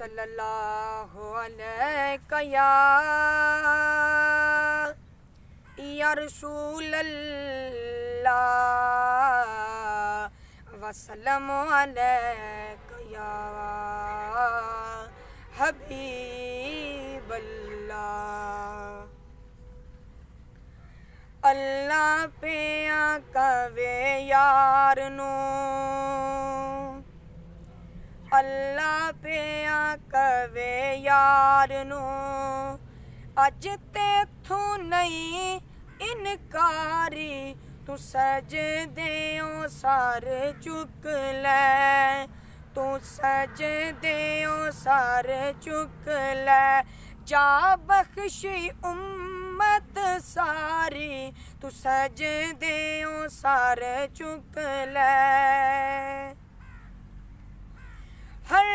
सल्लल्लाहु अलैका या रसूल अल्लाह वसल्लम अलैका या हबीब अल्लाह। अल्लाह पे कवे यार नू, अल्लाह पे कवे यार नू, अज तेथों नहीं इनकारी, तू सजदेओ सार चुक ले, तू सजदेओ सार चुक ले, जा बख्शी उम्मत सारी, तू सजदेओ सार चुक ले। हर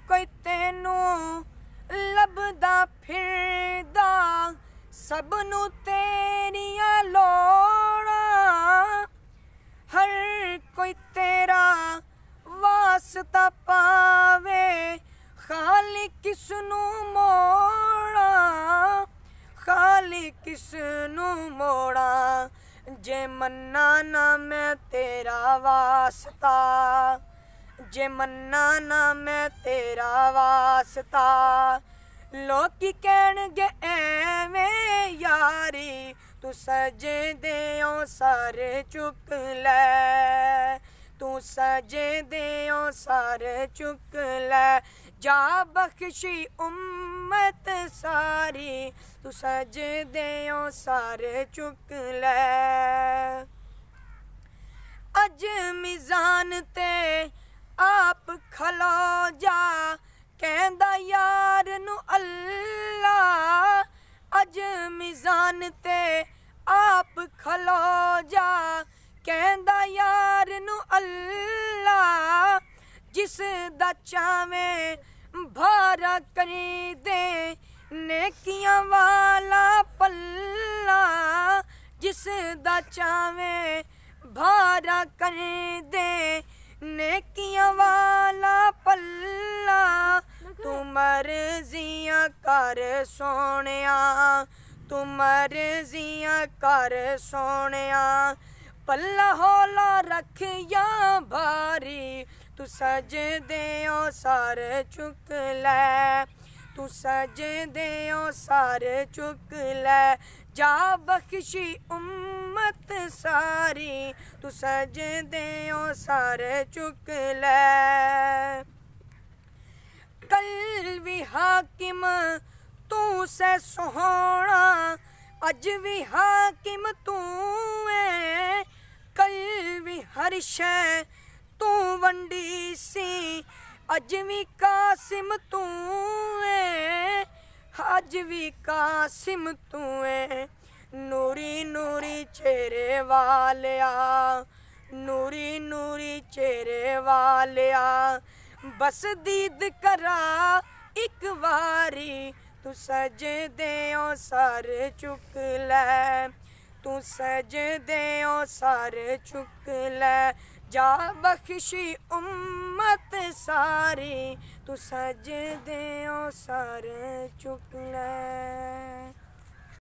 कोई तेनू लभदा फिरदा, सबनू तेरियां लोड़ां, हर कोई तेरा वास्ता पावे, खाली किसनू मोड़ा, खाली किसनू मोड़ा, जे मन्ना ना मैं तेरा वास्ता, जे मन्ना ना मैं तेरा वास्ता, लोकी कहणगे एवें यारी, तू सजदेओ सर चुक ले, तू सजदेओ सर चुक ले, जा बख्शी उम्मत सारी, तू सजदेओ सर चुक ले। अज मिजान ते आप खलो जा, कहंदा यार नू अल्लाह, अज मिजान ते आप खलो जा, कहंदा यार नू अल्लाह, जिस दा चावें भारा करी दे, नेकियां वाला पल्ला, जिस दा चावें भारा कर दे, नेकियां वाला पल्ला, तू मर्जियां कर सोनिया, तू मर्जियां कर सोनिया, पल्ला हौला रख या भारी, तू सजदेओ सार चुक ले, तू सजदेओ सार चुक ले, जा बख्शी उम्मत सारी, तू सजदेओ सार चुक ले। कल भी हाकिम तू से सोहना, अज भी हाकिम तू है, कल भी हर शै तू वंडी सी, अज भी कासिम तू है, अज भी कासिम तू है, नूरी नूरी चेहरे वालिया, नूरी नूरी चेहरे वालिया, बस दीद करा एक वारी, तू सजदेओ सर चुक ले, तू सजदेओ सर चुक ले, जा बख्शी उम्मत सारी, तू सजदेओ सर चुक ले।